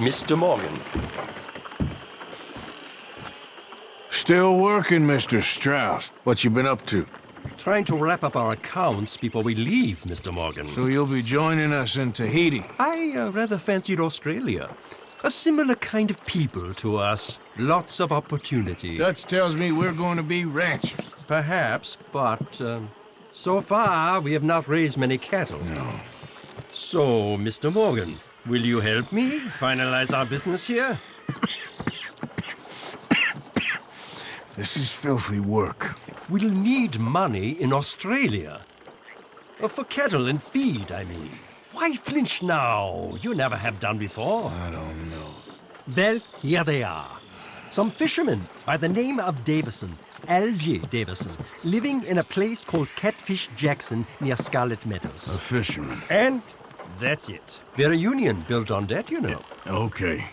Mr. Morgan. Still working, Mr. Strauss. What you been up to? Trying to wrap up our accounts before we leave, Mr. Morgan. So you'll be joining us in Tahiti? I rather fancied Australia. A similar kind of people to us. Lots of opportunity. Dutch tells me we're going to be ranchers. Perhaps, but so far we have not raised many cattle. No. So, Mr. Morgan, will you help me finalize our business here? This is filthy work. We'll need money in Australia. For cattle and feed, I mean. Why flinch now? You never have done before. I don't know. Well, here they are. Some fishermen by the name of Davison, L.J. Davison, living in a place called Catfish Jackson near Scarlet Meadows. A fisherman. And that's it. We're a union built on that, you know. Okay.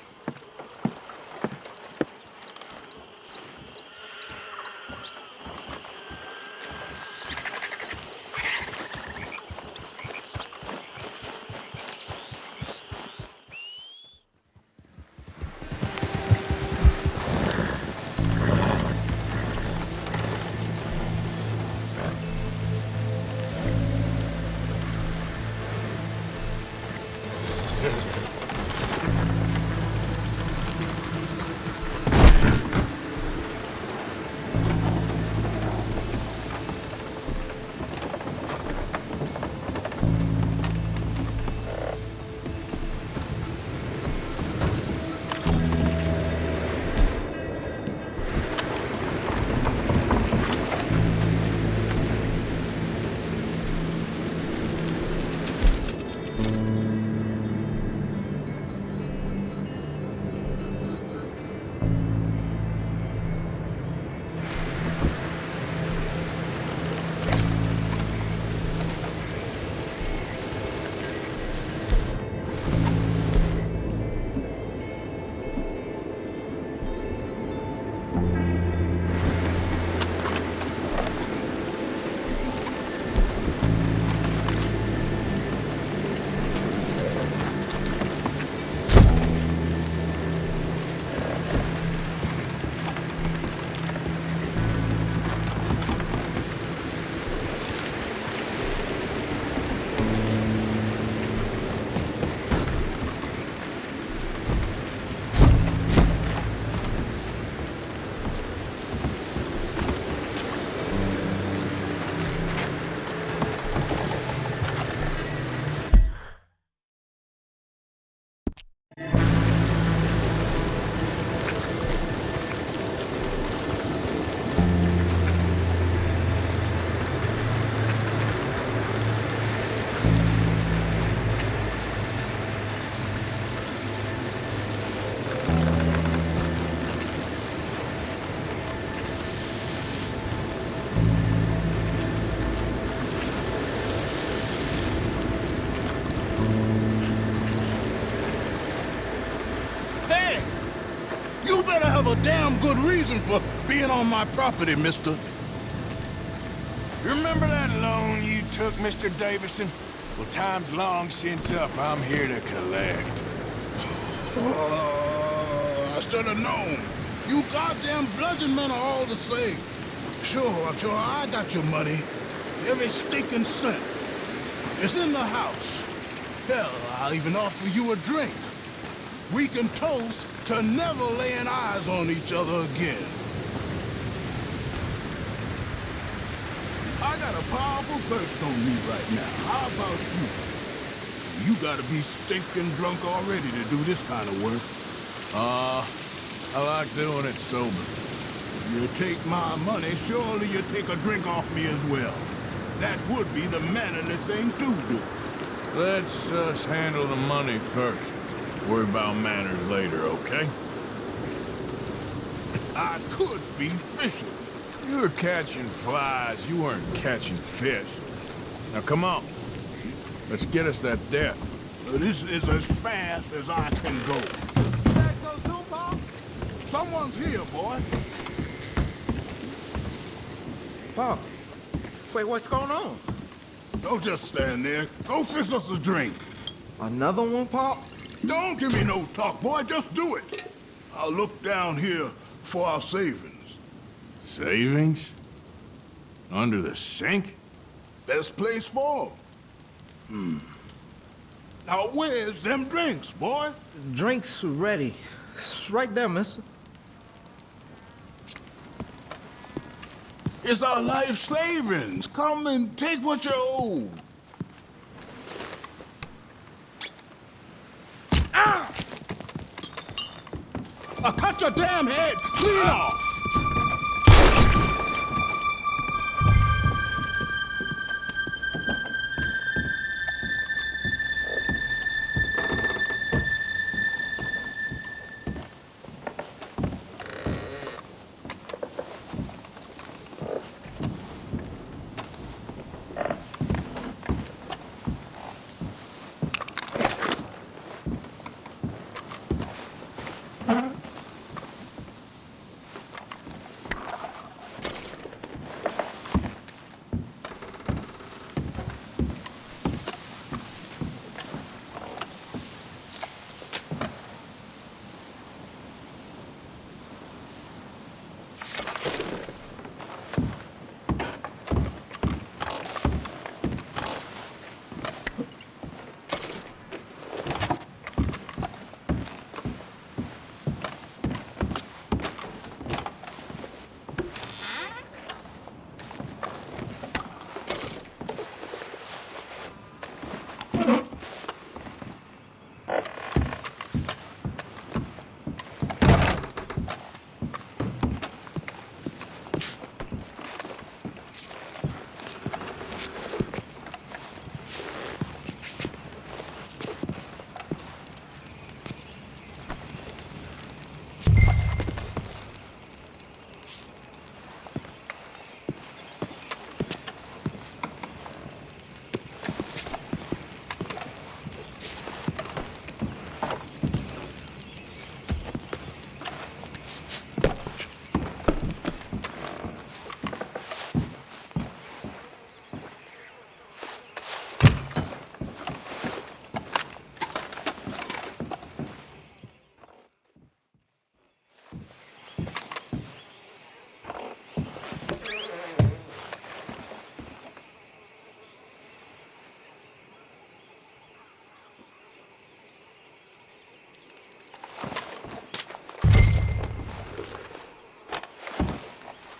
You better have a damn good reason for being on my property, mister. Remember that loan you took, Mr. Davison? Well, time's long since up. I'm here to collect. I should have known. You goddamn bludgeon men are all the same. Sure, I got your money. Every stinking cent. It's in the house. Hell, I'll even offer you a drink. We can toast to never laying eyes on each other again. I got a powerful thirst on me right now. How about you? You gotta be stinking drunk already to do this kind of work. I like doing it sober. You take my money, surely you take a drink off me as well. That would be the mannerly thing to do. Let's just handle the money first. Worry about manners later, okay? I could be fishing. You were catching flies, you weren't catching fish. Now come on. Let's get us that debt. This is as fast as I can go. You back so soon, Paul? Someone's here, boy. Paul, wait, what's going on? Don't just stand there. Go fix us a drink. Another one, Paul? Don't give me no talk, boy. Just do it. I'll look down here for our savings. Savings? Under the sink? Best place for 'em. Now, where's them drinks, boy? Drinks ready. It's right there, mister. It's our life savings. Come and take what you owe. Ah! I'll cut your damn head clean off.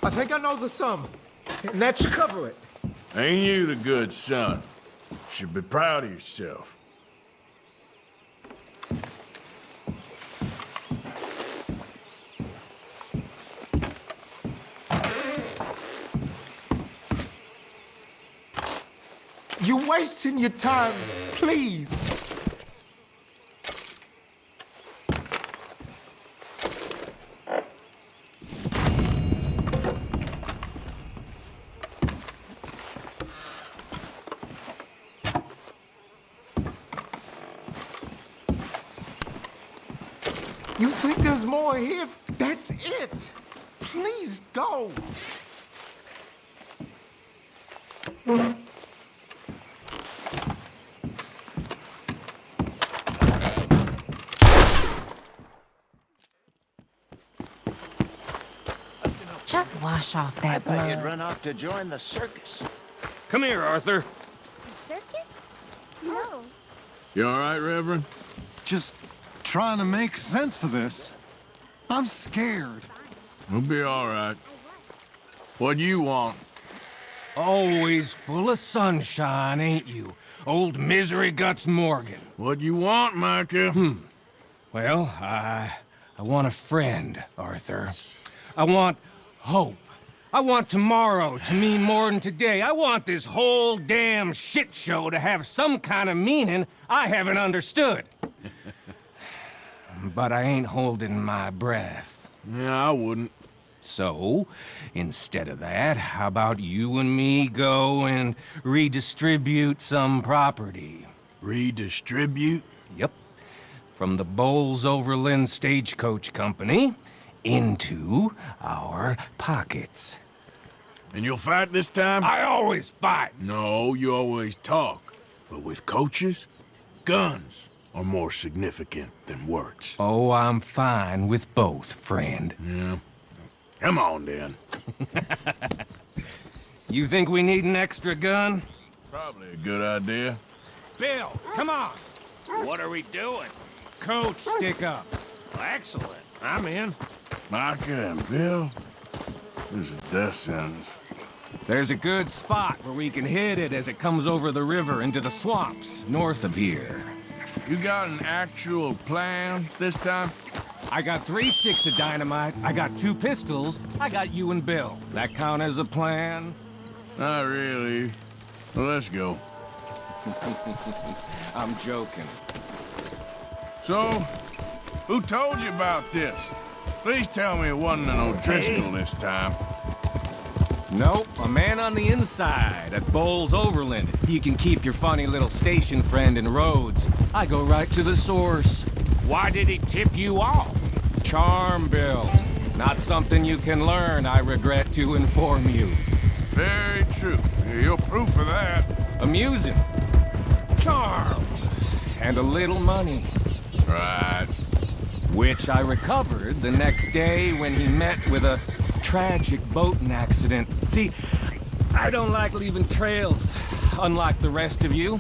I think I know the sum. And that should cover it. Ain't you the good son? Should be proud of yourself. You're wasting your time, please. You think there's more here? That's it. Please go. Just wash off that I thought you'd blood. run off to join the circus. Come here, Arthur. Circus? No. You all right, Reverend? Just trying to make sense of this. I'm scared. We'll be all right. What do you want? Always full of sunshine, ain't you? Old Misery Guts Morgan. What do you want, Micah? Well, I want a friend, Arthur. I want hope. I want tomorrow to mean more than today. I want this whole damn shit show to have some kind of meaning I haven't understood. But I ain't holding my breath. Yeah, I wouldn't. So, instead of that, how about you and me go and redistribute some property? Redistribute? Yep. From the Bowles Overland Stagecoach Company into our pockets. And you'll fight this time? I always fight. No, you always talk. But with coaches, guns, are more significant than words? Oh, I'm fine with both, friend. Yeah. Come on, then. You think we need an extra gun? Probably a good idea. Bill, come on! What are we doing? Coach, stick up. Excellent. I'm in. Knock it in, Bill. This is a death sentence. There's a good spot where we can hit it as it comes over the river into the swamps north of here. You got an actual plan this time? I got 3 sticks of dynamite, I got 2 pistols, I got you and Bill. That count as a plan? Not really. Well, let's go. I'm joking. So, who told you about this? Please tell me it wasn't an O'Driscoll this time. Nope, a man on the inside at Bowles Overland. You can keep your funny little station friend in Rhodes. I go right to the source. Why did he tip you off? Charm, Bill. Not something you can learn, I regret to inform you. Very true. You're proof of that. Amusing. Charm. And a little money. Right. Which I recovered the next day when he met with a tragic boating accident. See, I don't like leaving trails, unlike the rest of you.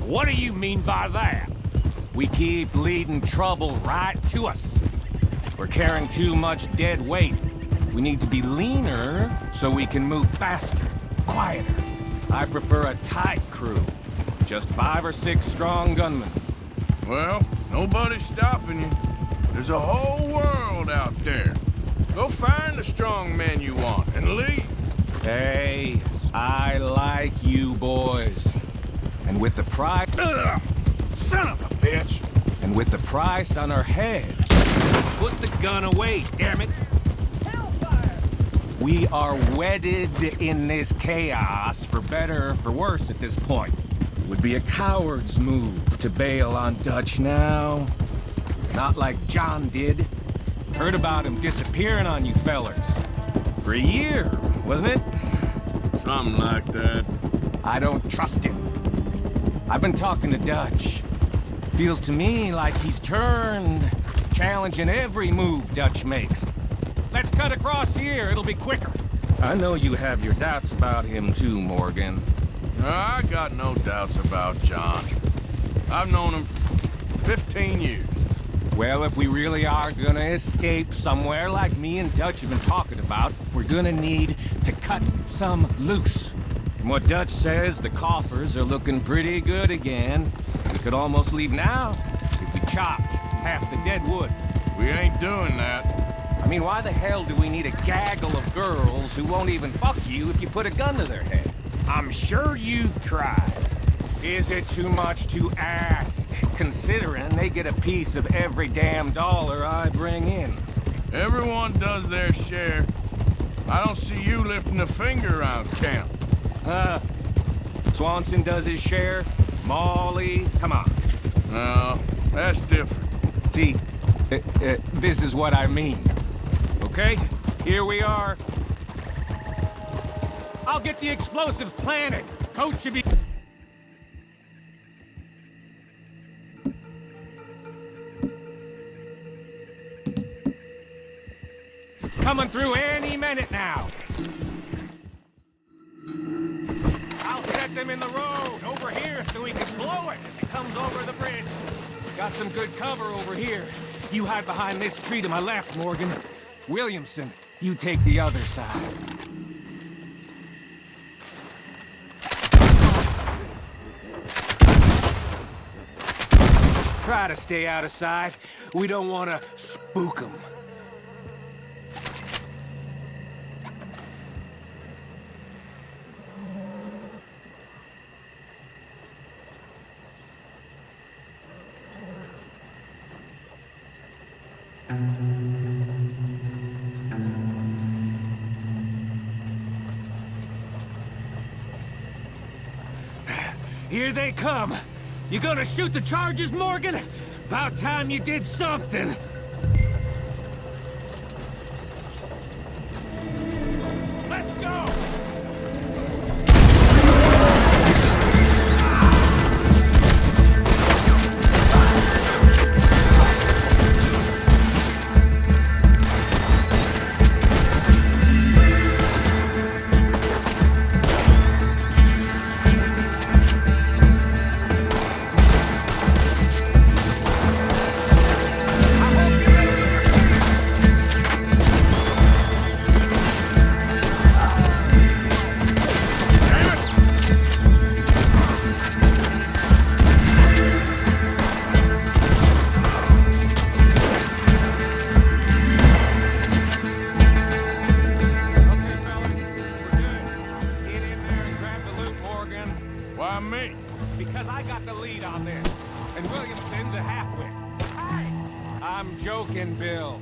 What do you mean by that? We keep leading trouble right to us. We're carrying too much dead weight. We need to be leaner so we can move faster, quieter. I prefer a tight crew. Just 5 or 6 strong gunmen. Well, nobody's stopping you. There's a whole world out there. Go find the strong men you want and leave. Hey, I like you boys. And with the price... Ugh! Son of a bitch! And with the price on our heads... Put the gun away, damn it. We are wedded in this chaos, for better or for worse at this point. It would be a coward's move to bail on Dutch now. Not like John did. Heard about him disappearing on you fellers. For a year, wasn't it? Something like that. I don't trust him. I've been talking to Dutch. Feels to me like he's turned, challenging every move Dutch makes. Let's cut across here, it'll be quicker. I know you have your doubts about him too, Morgan. I got no doubts about John. I've known him for 15 years. Well, if we really are gonna escape somewhere like me and Dutch have been talking about, we're gonna need to cut some loose. From what Dutch says, the coffers are looking pretty good again. We could almost leave now if we chopped half the dead wood. We ain't doing that. I mean, why the hell do we need a gaggle of girls who won't even fuck you if you put a gun to their head? I'm sure you've tried. Is it too much to ask, considering they get a piece of every damn dollar I bring in? Everyone does their share. I don't see you lifting a finger around camp. Swanson does his share. Molly, come on. No, that's different. See, this is what I mean. Okay, here we are. I'll get the explosives planted. Coach should be... Coming through any minute now. I'll set them in the road over here so we can blow it as it comes over the bridge. Got some good cover over here. You hide behind this tree to my left, Morgan. Williamson, you take the other side. Try to stay out of sight. We don't want to spook them. Here they come. You gonna shoot the charges, Morgan? About time you did something. Let's go! fucking bill.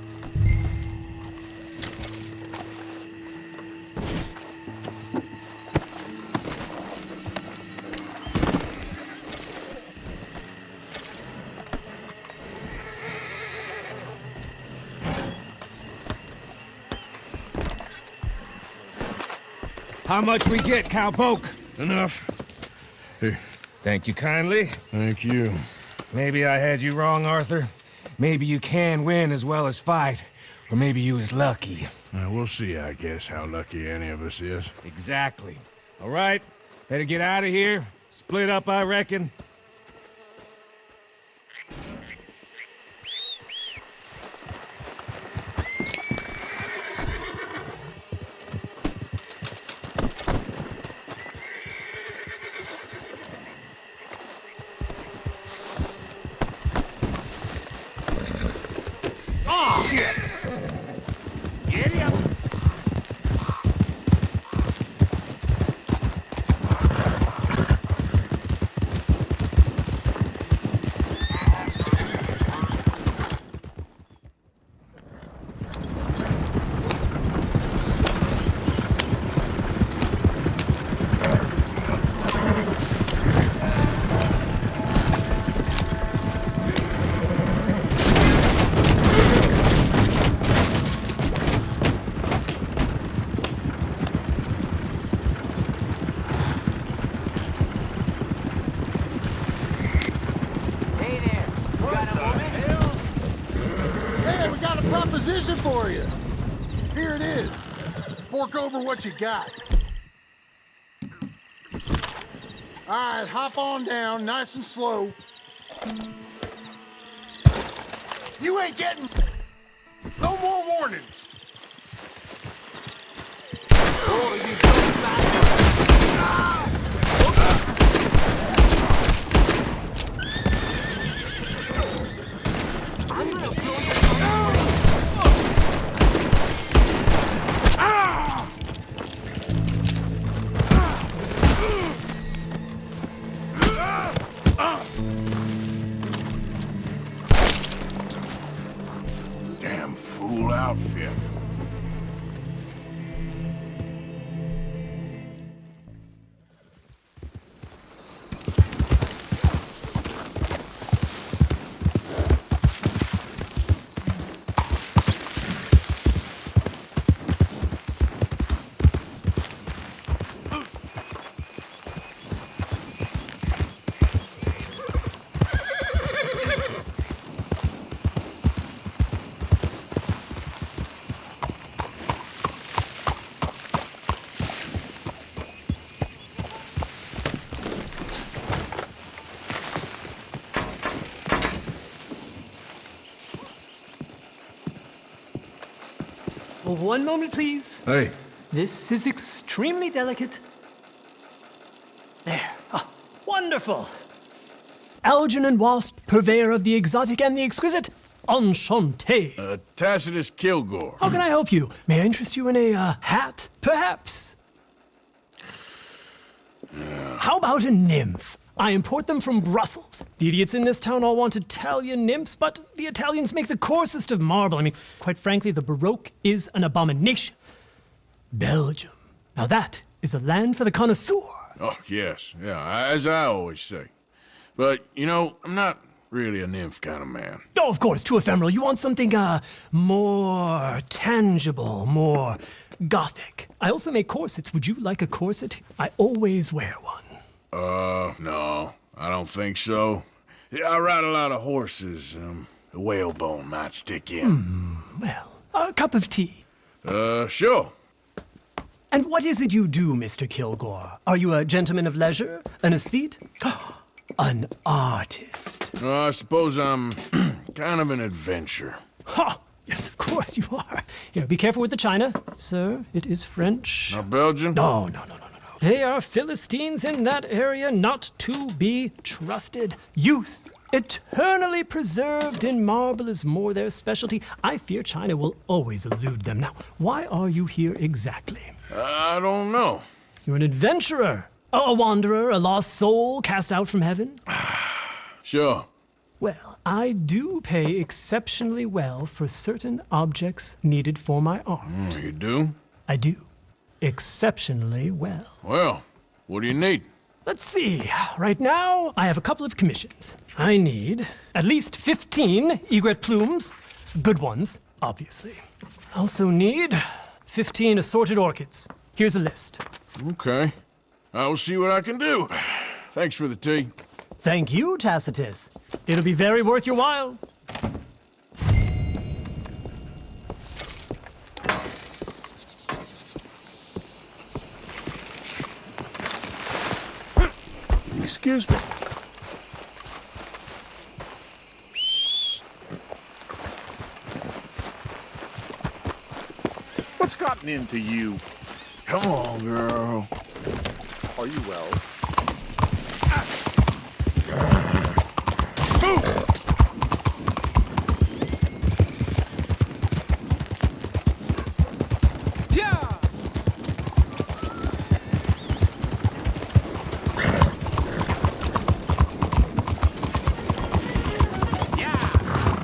How much we get, cowpoke? Enough. Here. Thank you kindly. Thank you. Maybe I had you wrong, Arthur. Maybe you can win as well as fight. Or maybe you was lucky. We'll see, I guess, how lucky any of us is. Exactly. All right, better get out of here. Split up, I reckon. Shit! Get him! Hey, we got a proposition for you. Here it is. Fork over what you got. All right, hop on down, nice and slow. You ain't getting no more warnings. Damn fool outfit. One moment, please. Hey. This is extremely delicate. There. Ah, wonderful. Algernon Wasp, purveyor of the exotic and the exquisite. Enchanté. Tacitus Kilgore. How can I help you? May I interest you in a hat, perhaps? How about a nymph? I import them from Brussels. The idiots in this town all want Italian nymphs, but the Italians make the coarsest of marble. I mean, quite frankly, the Baroque is an abomination. Belgium. Now that is a land for the connoisseur. Oh, yes. Yeah, as I always say. But, you know, I'm not really a nymph kind of man. Oh, of course, too ephemeral. You want something, more tangible, more gothic. I also make corsets. Would you like a corset? I always wear one. No, I don't think so. Yeah, I ride a lot of horses. The whalebone might stick in. Well, a cup of tea. Sure. And what is it you do, Mr. Kilgore? Are you a gentleman of leisure? An aesthete? An artist? I suppose I'm kind of an adventurer. Ha! Yes, of course you are. Here, be careful with the china. Sir, it is French. Not Belgian? No. They are Philistines in that area, not to be trusted. Youth, eternally preserved in marble, is more their specialty. I fear China will always elude them. Now, why are you here exactly? I don't know. You're an adventurer, a wanderer, a lost soul cast out from heaven? Sure. Well, I do pay exceptionally well for certain objects needed for my art. You do? I do. Exceptionally well. Well, what do you need? Let's see. Right now, I have a couple of commissions. I need at least 15 egret plumes. Good ones, obviously. I also need 15 assorted orchids. Here's a list. Okay. I will see what I can do. Thanks for the tea. Thank you, Tacitus. It'll be very worth your while. Excuse me. What's gotten into you? Come on, girl. Are you well?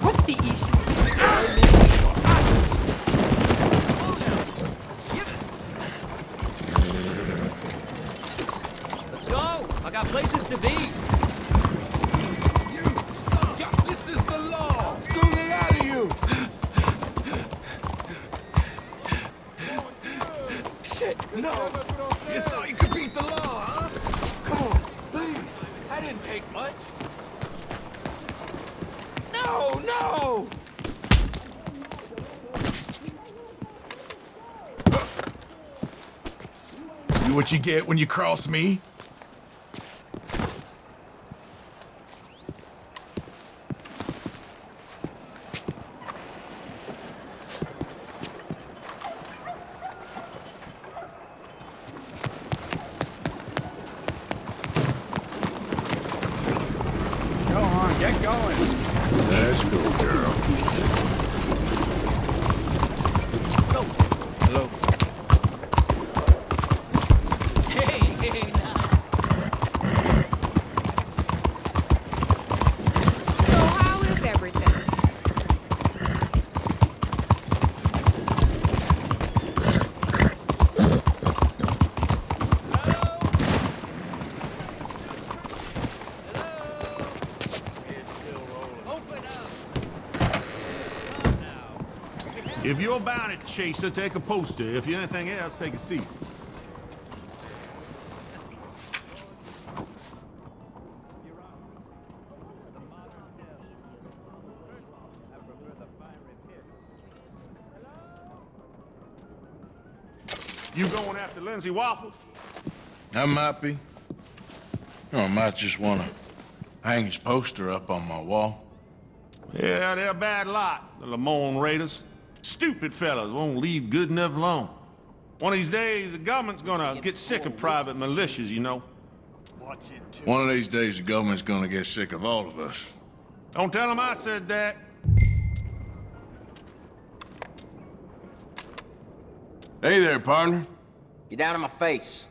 What's the issue? Let's go. I got places to be. This is the law. Screw the out of you! Shit, no. You thought you could beat the law, huh? Come on, please. I didn't take much. No, no! See what you get when you cross me? Go on, get going. Let's go, girl. Hello. Hey, now. So how is everything? Open up. If you're about it, Chaser, take a poster. If you're anything else, take a seat. You going after Lindsay Waffles? I might be. Or I might just want to hang his poster up on my wall. Yeah, they're a bad lot, the Lamone Raiders. Stupid fellas won't leave good enough alone. One of these days, the government's gonna get sick of private militias, you know. What's it to? One of these days, the government's gonna get sick of all of us. Don't tell them I said that. Hey there, partner. Get down in my face.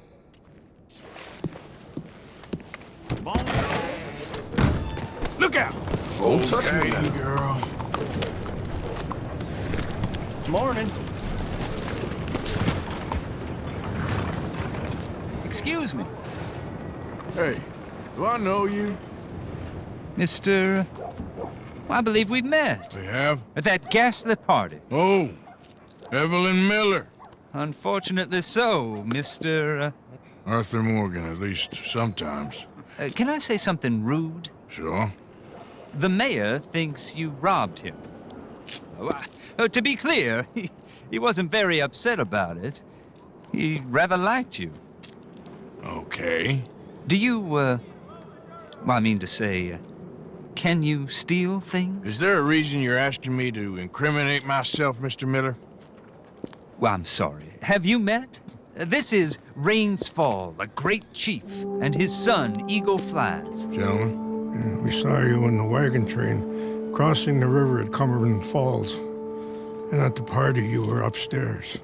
Look out! Don't touch me, Okay, girl. Morning. Excuse me, Hey, do I know you? Mr. I believe we've met We have? at that ghastly party. Oh, Evelyn Miller. Unfortunately so, Mr. Arthur Morgan, at least sometimes. Can I say something rude? Sure. The mayor thinks you robbed him. To be clear, he wasn't very upset about it. He rather liked you. Okay. Do you, well, I mean to say, can you steal things? Is there a reason you're asking me to incriminate myself, Mr. Miller? Well, I'm sorry. Have you met? This is Rains Fall, a great chief, and his son, Eagle Flies. Gentlemen? We saw you in the wagon train crossing the river at Cumberland Falls. And at the party, you were upstairs.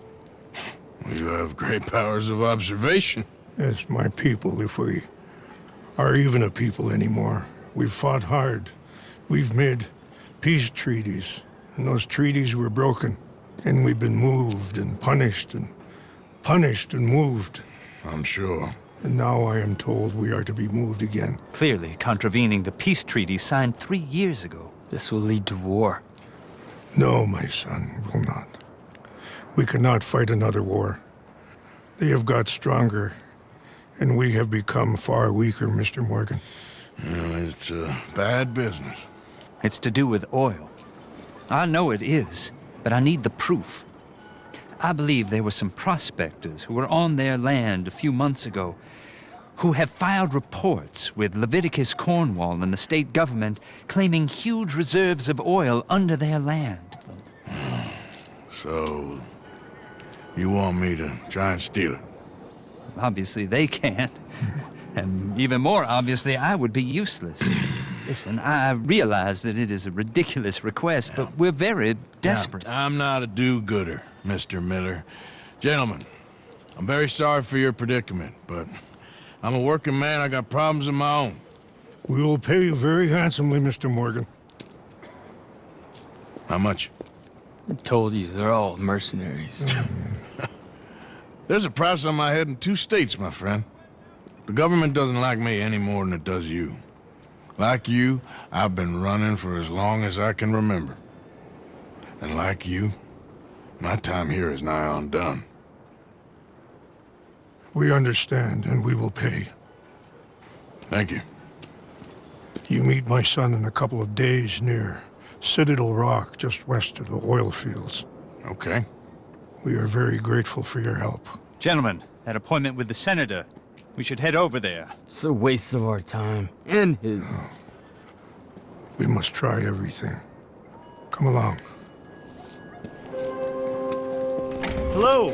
You have great powers of observation. It's my people, if we are even a people anymore. We've fought hard We've made peace treaties, and those treaties were broken. And we've been moved and punished and moved. I'm sure. And now I am told we are to be moved again. Clearly contravening the peace treaty signed 3 years ago. This will lead to war. No, my son, will not. We cannot fight another war. They have got stronger, and we have become far weaker, Mr. Morgan. It's bad business. It's to do with oil. I know it is, but I need the proof. I believe there were some prospectors who were on their land a few months ago who have filed reports with Leviticus Cornwall and the state government claiming huge reserves of oil under their land. So, you want me to try and steal it? Obviously they can't. And even more obviously, I would be useless. Listen, I realize that it is a ridiculous request, but we're very desperate. I'm not a do-gooder, Mr. Miller. Gentlemen, I'm very sorry for your predicament, but I'm a working man. I got problems of my own. We will pay you very handsomely, Mr. Morgan. How much? I told you, they're all mercenaries. There's a price on my head in 2 states, my friend. The government doesn't like me any more than it does you. Like you, I've been running for as long as I can remember. And like you, my time here is nigh on done. We understand, and we will pay. Thank you. You meet my son in a couple of days near Citadel Rock, just west of the oil fields. Okay. We are very grateful for your help. Gentlemen, that appointment with the senator. We should head over there. It's a waste of our time. And his. We must try everything. Come along. Hello,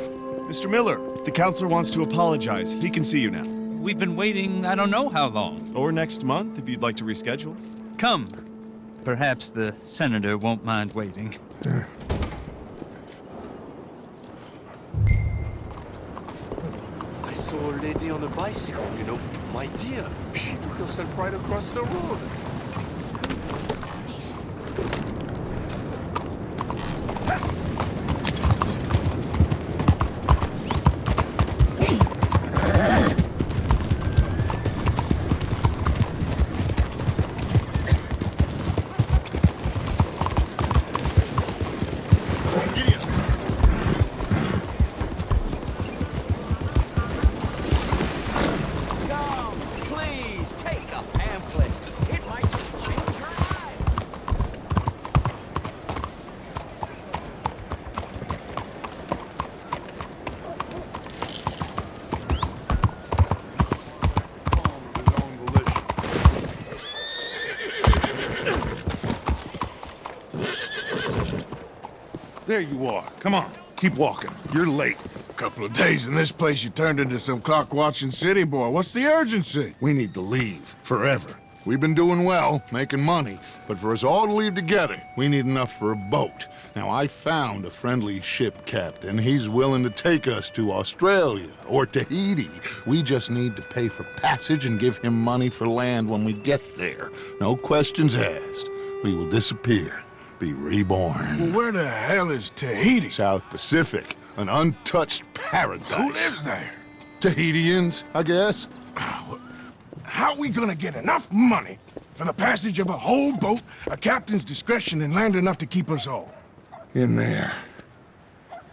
Mr. Miller. The counselor wants to apologize. He can see you now. We've been waiting I don't know how long. Or next month, if you'd like to reschedule. Come. Perhaps the senator won't mind waiting. Yeah. I saw a lady on a bicycle, you know. My dear, she took herself right across the road. There you are. Come on, keep walking. You're late. A couple of days in this place, you turned into some clock-watching city boy. What's the urgency? We need to leave. Forever. We've been doing well, making money, but for us all to leave together, we need enough for a boat. Now, I found a friendly ship captain. He's willing to take us to Australia or Tahiti. We just need to pay for passage and give him money for land when we get there. No questions asked. We will disappear, be reborn. Well, where the hell is Tahiti? South Pacific, an untouched paradise. Who lives there? Tahitians, I guess. How are we gonna get enough money for the passage of a whole boat, a captain's discretion, and land enough to keep us all? In there.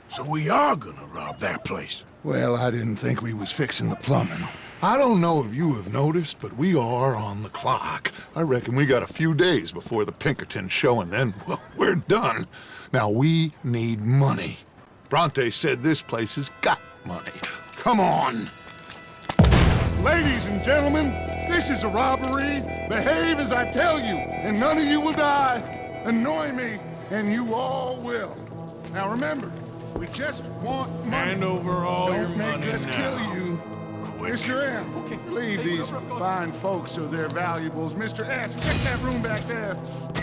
So we are gonna rob that place. Well, I didn't think we was fixing the plumbing. I don't know if you have noticed, but we are on the clock. I reckon we got a few days before the Pinkerton show, and then, well, we're done. Now, we need money. Bronte said this place has got money. Come on! Ladies and gentlemen, this is a robbery. Behave as I tell you, and none of you will die. Annoy me, and you all will. Now remember, we just want money. Hand over all your money Don't make us now. kill you. Quick. Mr. M, leave these fine folks of their valuables. Mr. S, check that room back there.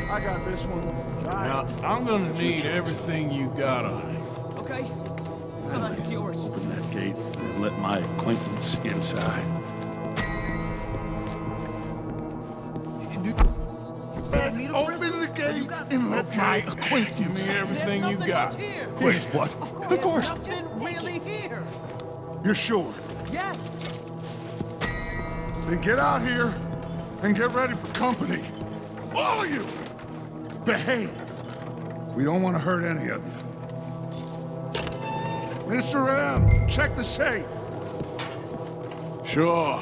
I got this one. Now, I'm gonna need everything you got on it. Okay. It's yours. Open that gate and let my acquaintance inside. Open the gate and let my acquaintance. Give me everything you got. Wait, what? Of course. Really here. You're sure? Yes. Then get out here and get ready for company. All of you! Behave. We don't want to hurt any of you. Mr. M, check the safe. Sure.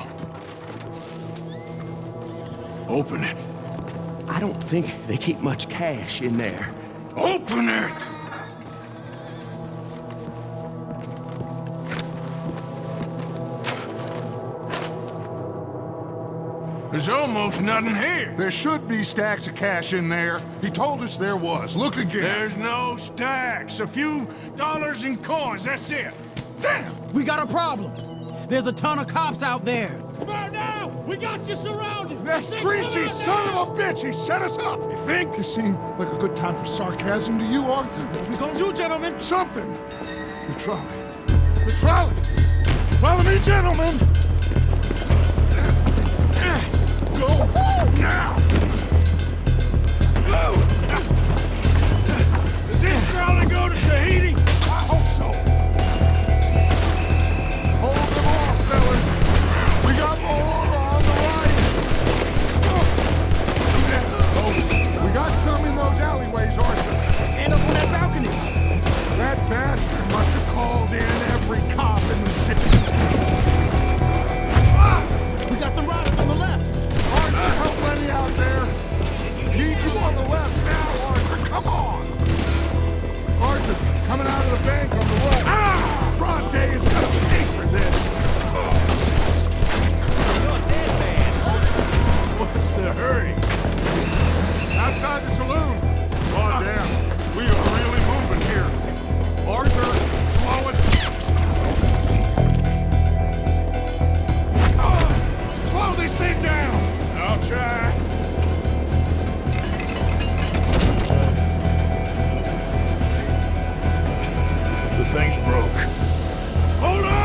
Open it. I don't think they keep much cash in there. Open it! There's almost nothing here. There should be stacks of cash in there. He told us there was. Look again. There's no stacks. A few dollars in coins, that's it. Damn! We got a problem. There's a ton of cops out there. Come on now! We got you surrounded! That greasy son of a bitch! He set us up! You think? This seemed like a good time for sarcasm to you, Arthur? What we gonna do, gentlemen? Something! The trolley. The trolley! Follow me, gentlemen! Go now! Does this trolley go to Tahiti? I hope so. Hold them off, fellas. We got more on the right. We got some in those alleyways, Arthur. And up on that balcony. That bastard must have called in every cop in the city. We got some riders on the left. Arthur, how many out there? Need you on the left now, Arthur. Come on. Arthur, coming out of the bank on the right. Ah! Broad Day is gonna pay for this. What's the hurry? Outside the saloon. Oh, damn. We are really moving here. Arthur, slow it. Slow this thing down. I'll try. The thing's broke. Hold on!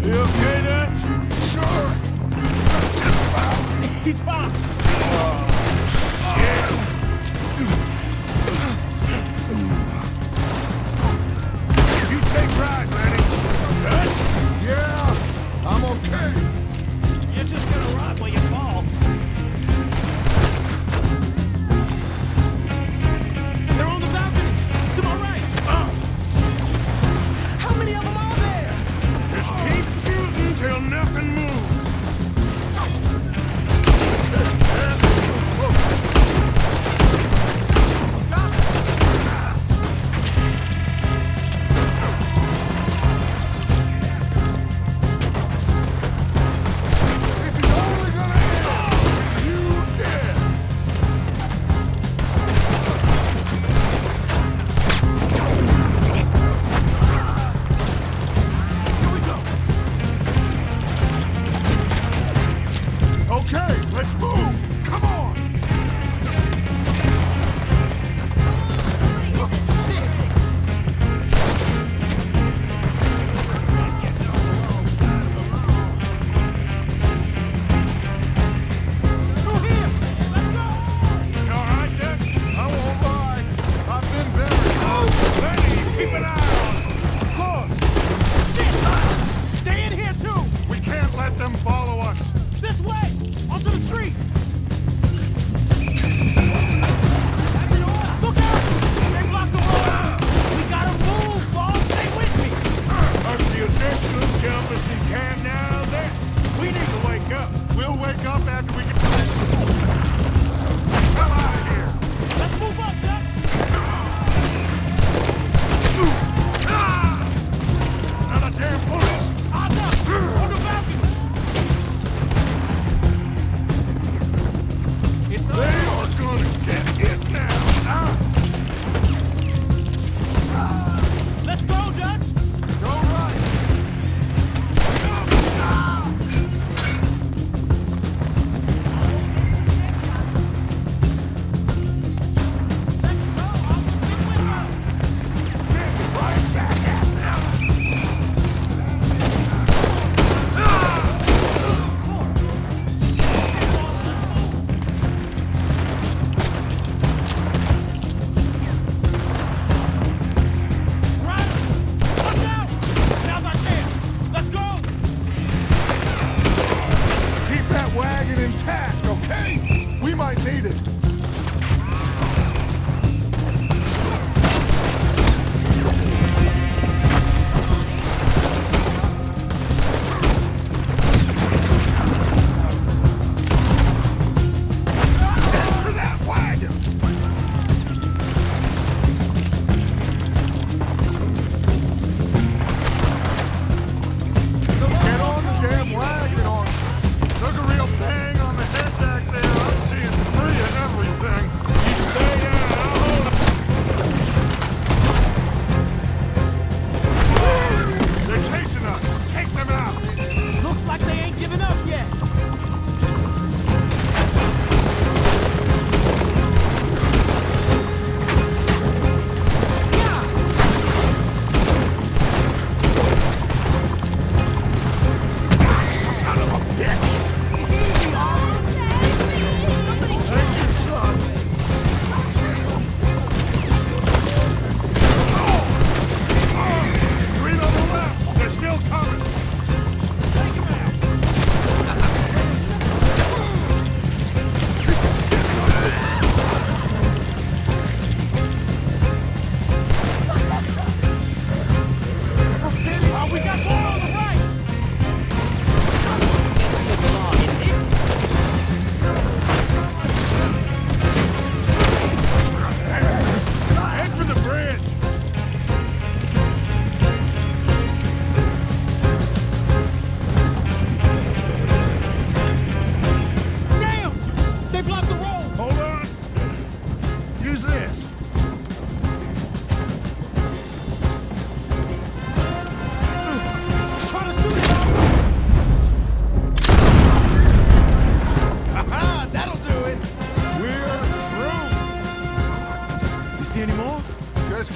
You okay, Dutch? Sure. He's fine. You take ride, Manny. Dutch? Yeah, I'm okay. You're just gonna rock where you fall. They're on the balcony. To my right. How many of them are there? Just keep shooting till nothing moves. Okay, let's move. Come on. Through here. Let's go. You all right, Dutch? I won't lie. I've been better. Lenny, keep an eye on him. Good. Shit. Stay in here too. We can't let them follow us. This way. Onto the street. bring it intact, okay? We might need it.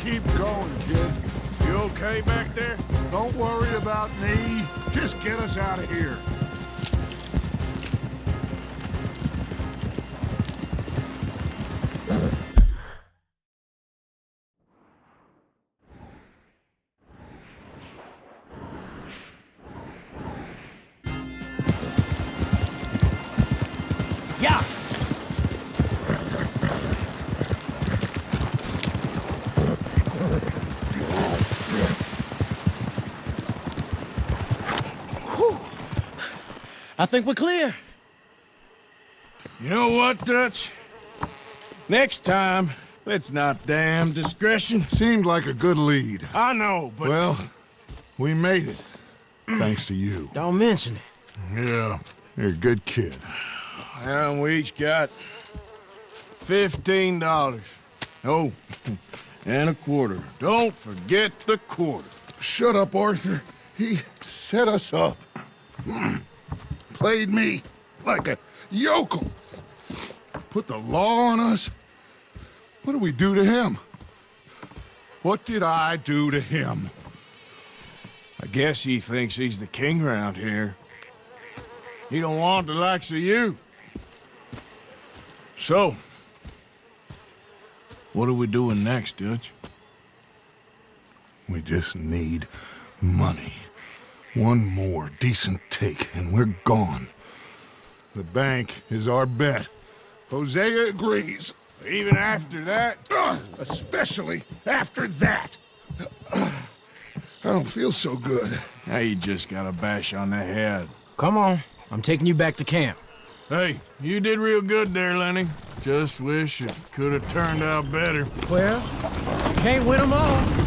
Keep going, kid. You okay back there? Don't worry about me. Just get us out of here. I think we're clear. You know what, Dutch? Next time, let's not damn discretion. Seemed like a good lead. I know, but... Well, we made it. Thanks to you. Don't mention it. Yeah. You're a good kid. And we each got $15. Oh, and a quarter. Don't forget the quarter. Shut up, Arthur. He set us up. Played me like a yokel. Put the law on us. What did we do to him? What did I do to him? I guess he thinks he's the king around here. He don't want the likes of you. So, what are we doing next, Dutch? We just need money. One more decent take, and we're gone. The bank is our bet. Hosea agrees. Even after that? Especially after that. I don't feel so good. Now you just got a bash on the head. Come on. I'm taking you back to camp. Hey, you did real good there, Lenny. Just wish it could have turned out better. Well, can't win them all.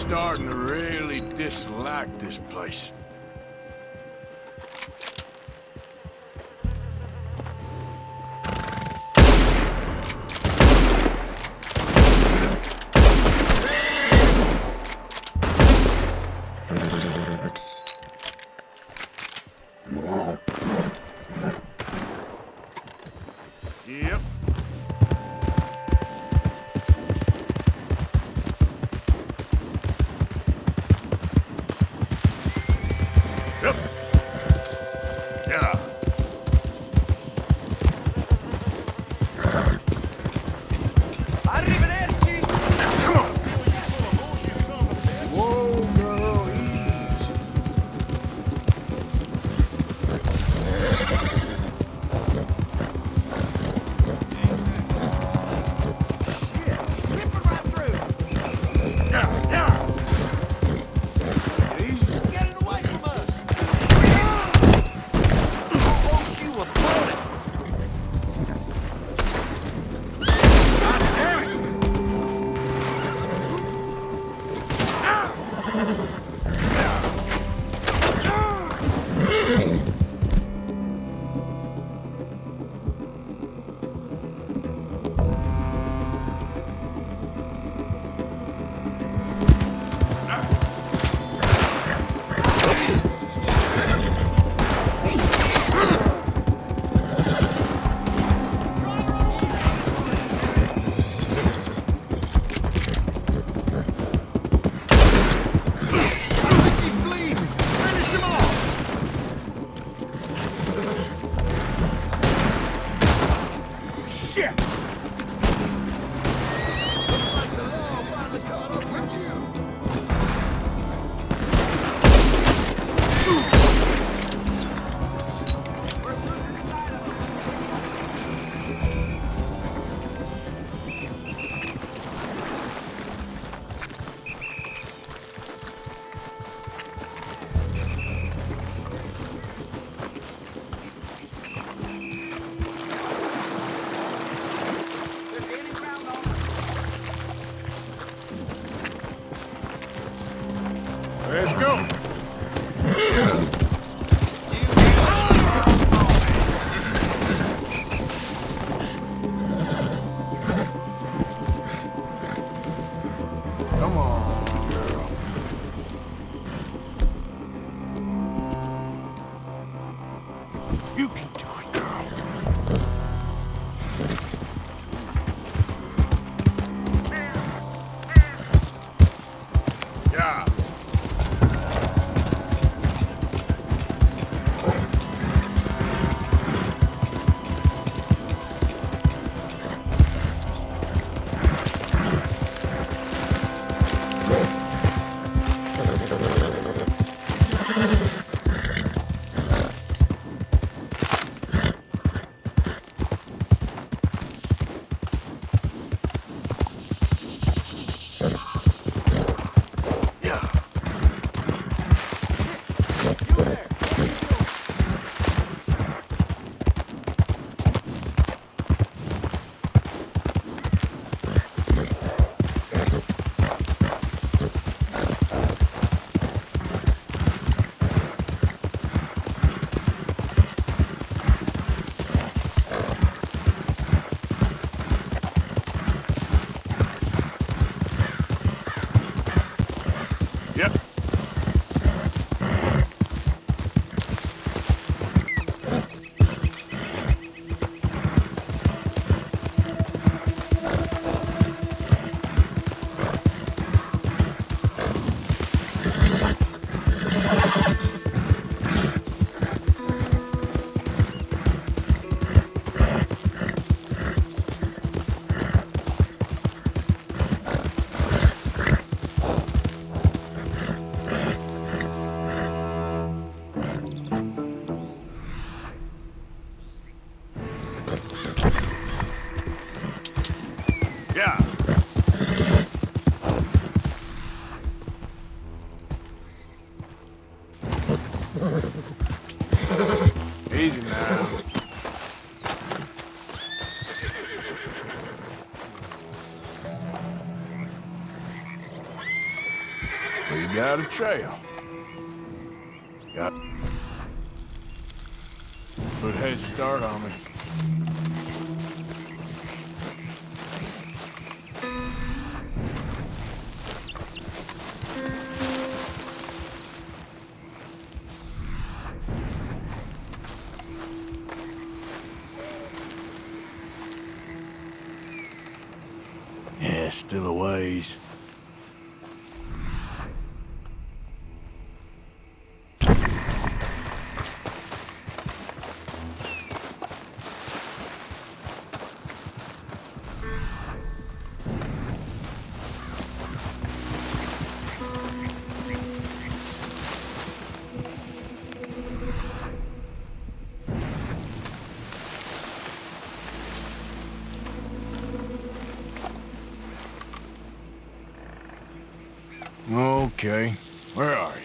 starting to really dislike this place. Yep. Yep. Yeah. Arrivederci! Come on! Whoa, girl, easy. Yeah, yeah. Easy. Get it away from us! Oh, you a bullet! God damn it! He's bleeding! Finish him off! Shit! Looks like the law finally caught up with you. We're losing sight of him. They're gaining ground on us. Let's go. Come on, girl. You can do it, girl. Yeah. Yep. Yeah. Easy now. got a trail. Got good head start on me. Yeah, still a ways. Okay, where are you?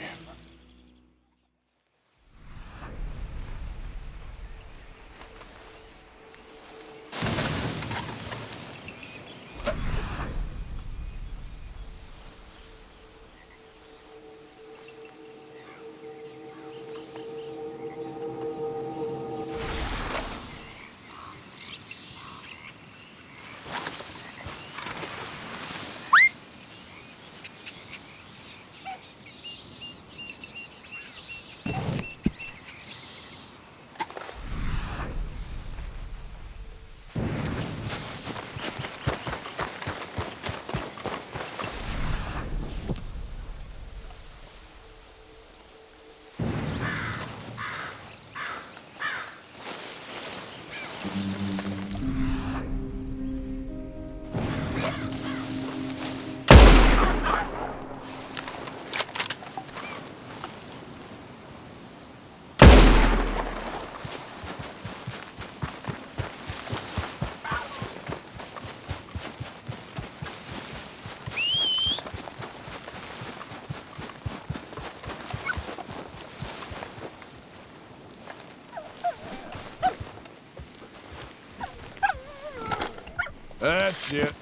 That's it.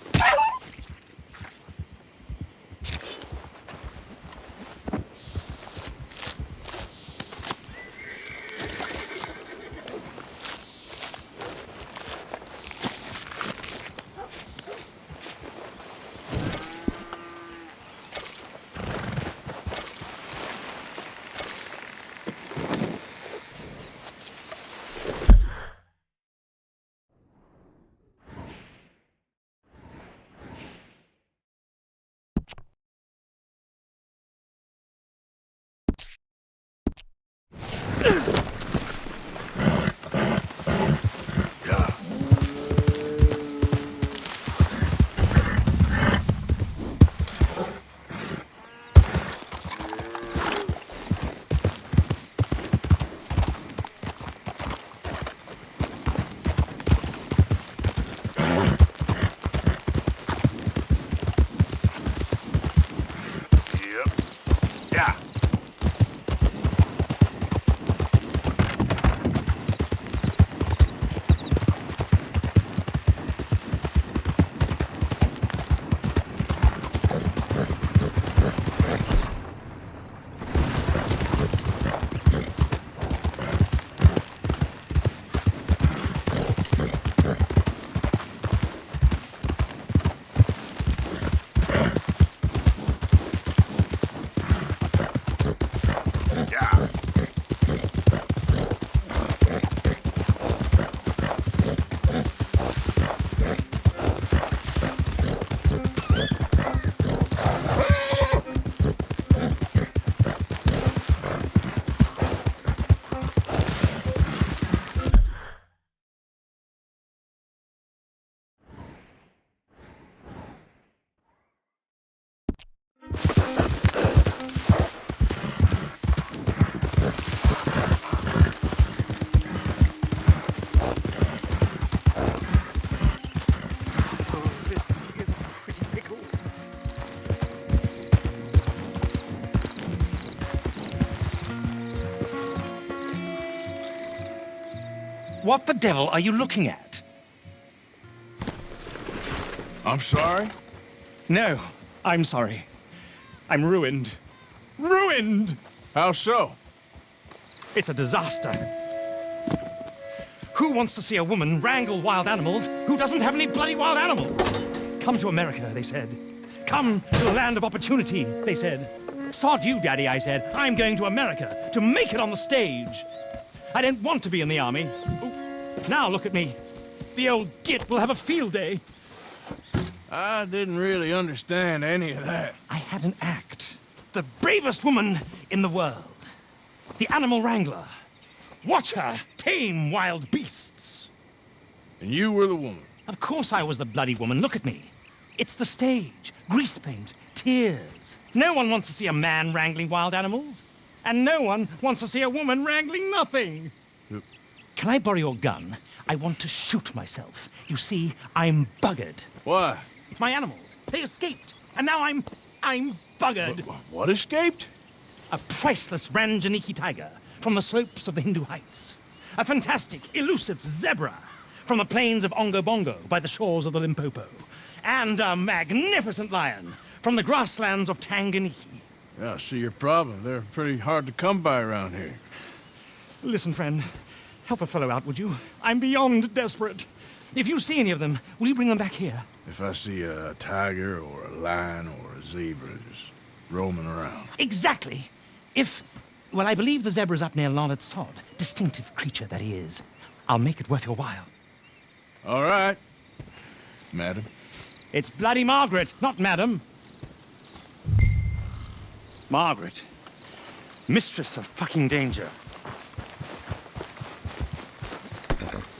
What the devil are you looking at? I'm sorry? No, I'm sorry. I'm ruined. ruined. How so? It's a disaster. Who wants to see a woman wrangle wild animals who doesn't have any bloody wild animals? Come to America, they said. Come to the land of opportunity, they said. Sod you, Daddy, I said. I'm going to America to make it on the stage. I don't want to be in the army. Ooh. Now look at me. The old git will have a field day. I didn't really understand any of that. I had an act. The bravest woman in the world. The animal wrangler. Watch her tame wild beasts. And you were the woman? Of course I was the bloody woman. Look at me. It's the stage. Grease paint. Tears. No one wants to see a man wrangling wild animals. And no one wants to see a woman wrangling nothing. Can I borrow your gun? I want to shoot myself. You see, I'm buggered. Why? My animals. They escaped. And now I'm buggered. What escaped? A priceless Ranjaniki tiger from the slopes of the Hindu Heights. A fantastic, elusive zebra from the plains of Ongo Bongo by the shores of the Limpopo. And a magnificent lion from the grasslands of Tanganyika. Yeah, I see your problem. They're pretty hard to come by around here. Listen, friend. Help a fellow out, would you? I'm beyond desperate. If you see any of them, will you bring them back here? If I see a tiger or a lion or a zebra just roaming around. Exactly. Well, I believe the zebra's up near Larned Sod. Distinctive creature that he is. I'll make it worth your while. All right, madam. It's bloody Margaret, not madam. Margaret. Mistress of fucking danger.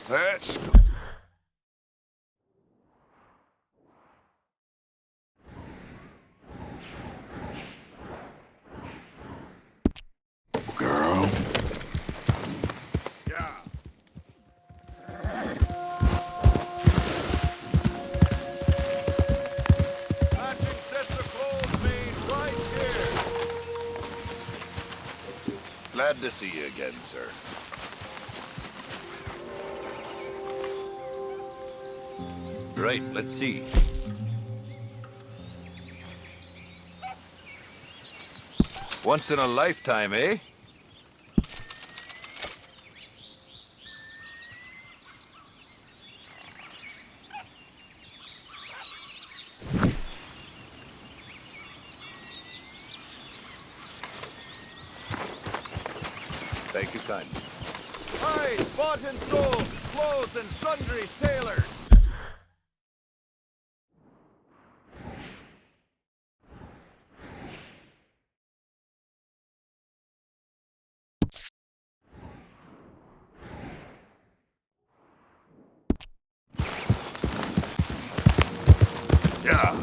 Let's go. Girl. Yeah. Matching sets of clothes made right here. Glad to see you again, sir. Right, let's see. Once in a lifetime, eh? Thank you kindly. Hi, bought and sold, clothes and sundry sailors. Yeah.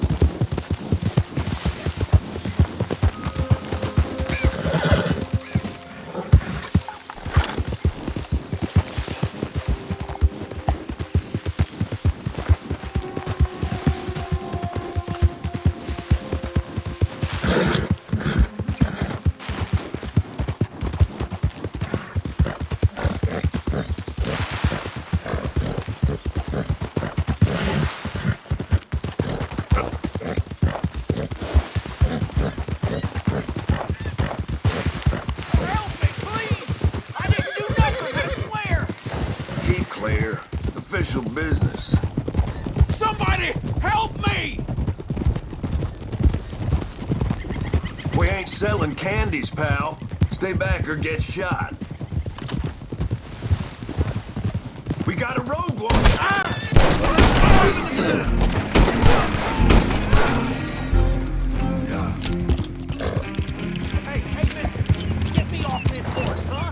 Official business. Somebody help me! We ain't selling candies, pal. Stay back or get shot. We got a rogue one. Hey, mister, get me off this horse, huh?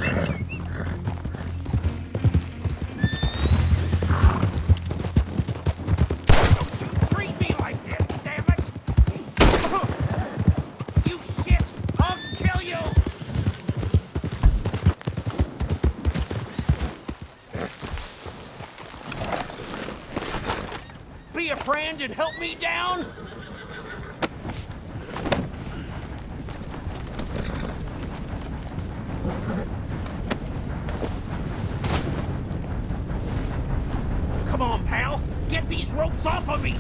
Be a friend and help me down? Come on, pal. Get these ropes off of me.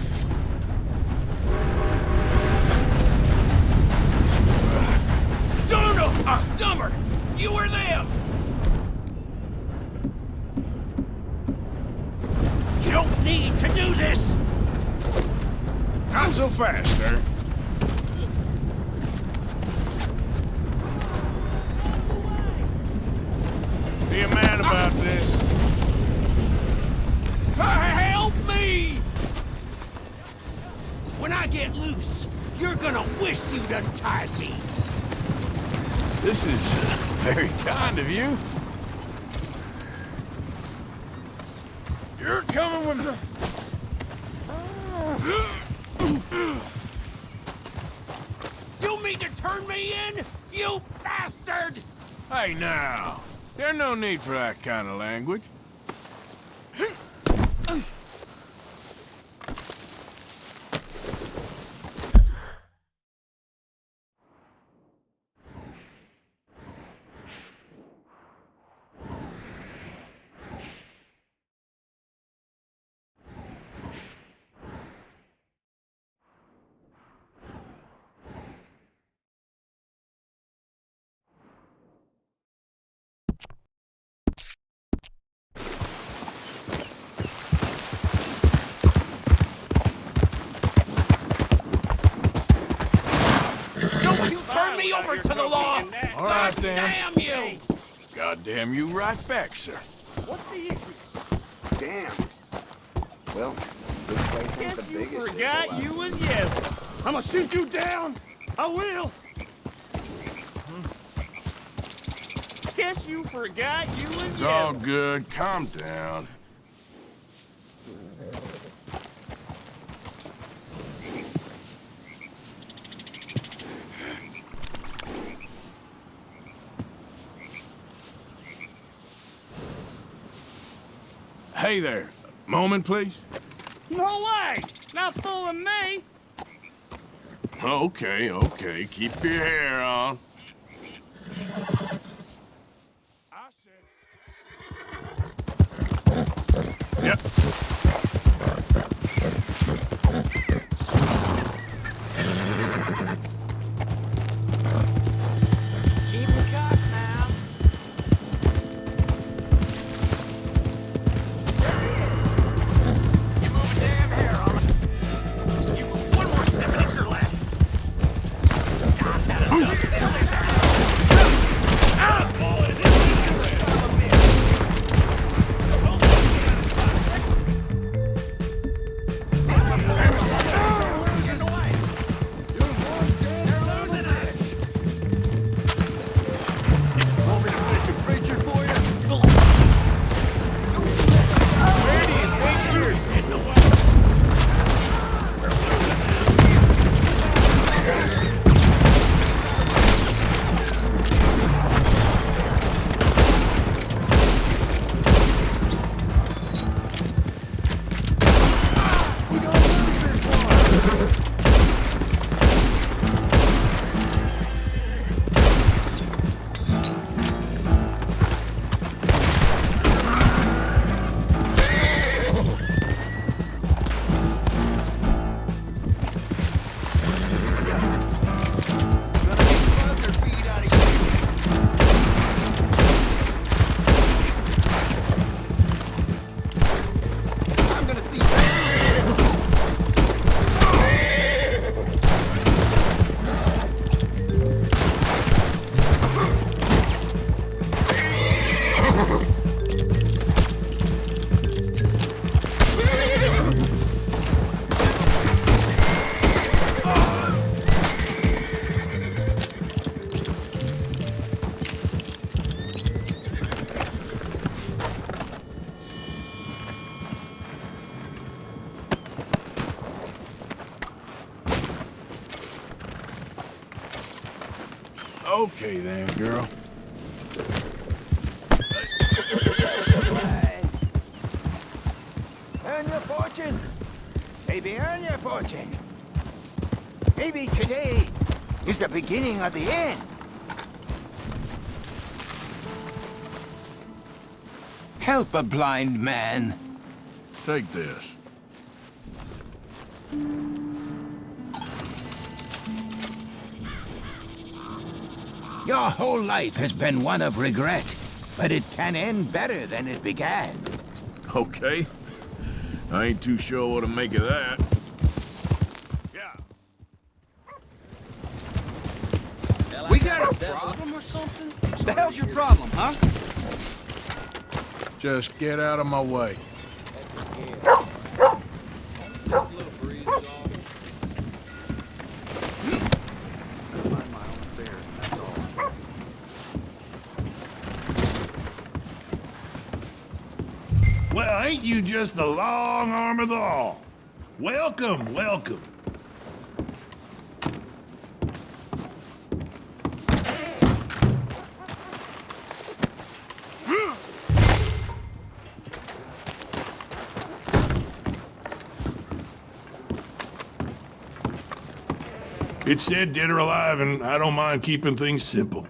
Dumber! You or them! You don't need to do this! Not so fast, sir. Be a man about this. Help me! When I get loose, you're gonna wish you'd untied me. This is very kind of you. You're coming with me. You mean to turn me in? You bastard! Hey, now. There's no need for that kind of language. Turn me over to the law! All right, God then. damn you! Goddamn you right back, sir. What's the issue? Damn. Well, this place ain't the biggest. Forgot you was yellow. I'ma shoot you down. I will. Guess you forgot you was It's yellow. all good. Calm down. Hey there. Moment, please. No way! Not fooling me! Okay, okay. Keep your hair on. Yep. Keep it cut now. You move a damn hair on it. You move one more step and it's your last. God, that Okay then, girl. Earn your fortune. Maybe earn your fortune. Maybe today is the beginning of the end. Help a blind man. Take this. Your whole life has been one of regret, but it can end better than it began. Okay. I ain't too sure what to make of that. We got a problem or something? The hell's your problem, huh? Just get out of my way. Well, ain't you just the long arm of the law? Welcome, welcome. It's said dead or alive, and I don't mind keeping things simple.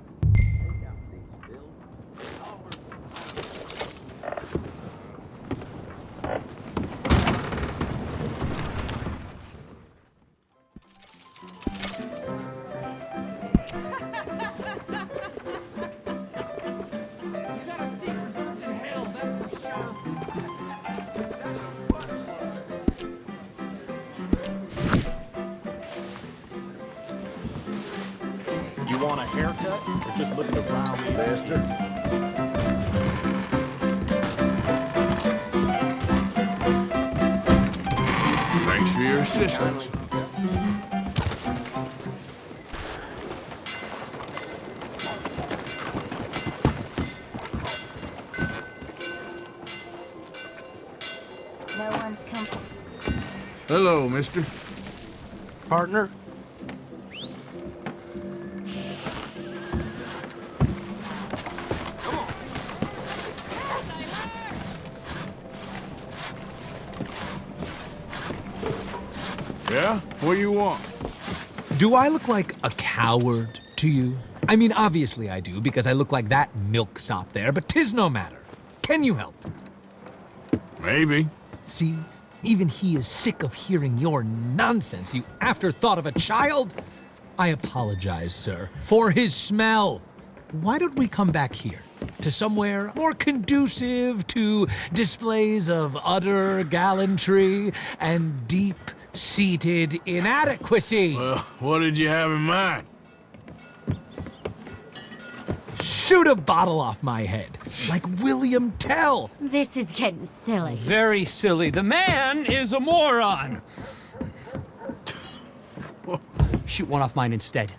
You want a haircut, or just looking to round me, Master? Thanks for your assistance. No one's come. Hello, mister. Partner? Yeah? What do you want? Do I look like a coward to you? I mean, obviously I do, because I look like that milksop there, but 'tis no matter. Can you help? Maybe. See? Even he is sick of hearing your nonsense, you afterthought of a child. I apologize, sir, for his smell. Why don't we come back here? To somewhere more conducive to displays of utter gallantry and deep-seated inadequacy. Well, what did you have in mind? Shoot a bottle off my head, like William Tell. This is getting silly. Very silly. The man is a moron. Shoot one off mine instead.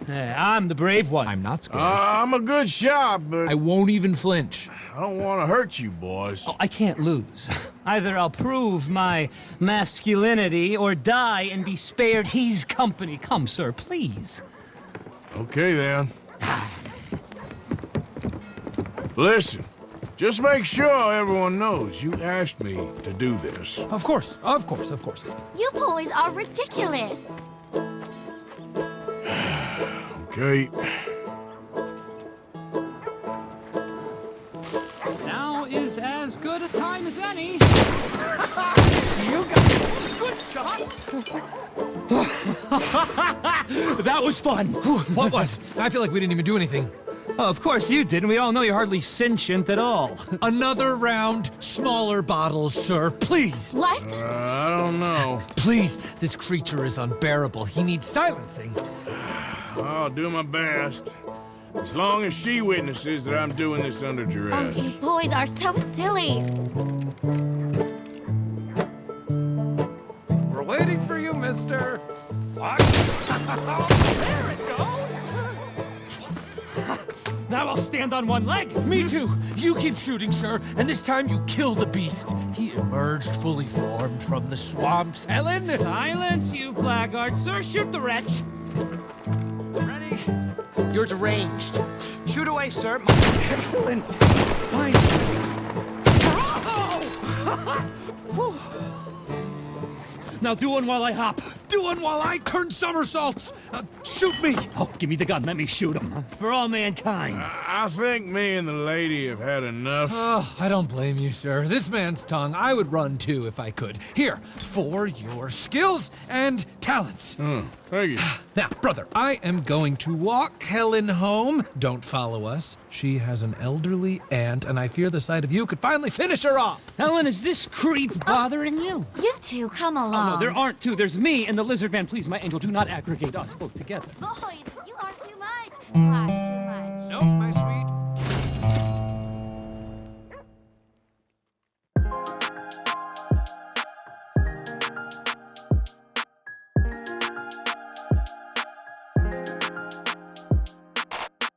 I'm the brave one. I'm not scared. I'm a good shot, but I won't even flinch. I don't want to hurt you, boys. Oh, I can't lose. Either I'll prove my masculinity or die and be spared his company. Come, sir, please. Okay, then. Listen, just make sure everyone knows you asked me to do this. Of course, of course, of course. You boys are ridiculous. Okay. Now is as good a time as any. You got good shot. That was fun. What was? I feel like we didn't even do anything. Oh, of course you didn't. We all know you're hardly sentient at all. Another round, smaller bottles, sir, please. What? I don't know. Please, this creature is unbearable. He needs silencing. I'll do my best. As long as she witnesses that I'm doing this under duress. You boys are so silly. We're waiting for you, mister. Fuck. There it goes. Now I'll stand on one leg. Me too. You keep shooting, sir, and this time you kill the beast. He emerged fully formed from the swamps, Helen. Silence, you blackguard. Sir, shoot the wretch. Ready? You're deranged. Shoot away, sir. Excellent. Fine. Now do one while I hop. doing while I turn somersaults? Shoot me! Oh, give me the gun. Let me shoot him. For all mankind. I think me and the lady have had enough. Oh, I don't blame you, sir. This man's tongue, I would run too if I could. Here, for your skills and talents. Thank you. Now, brother, I am going to walk Helen home. Don't follow us. She has an elderly aunt, and I fear the sight of you could finally finish her off. Helen, is this creep bothering you? You two, come along. Oh, no, there aren't two. There's me and the lizard man. Please, my angel, do not aggregate us both together. Boys, you are too much. Right.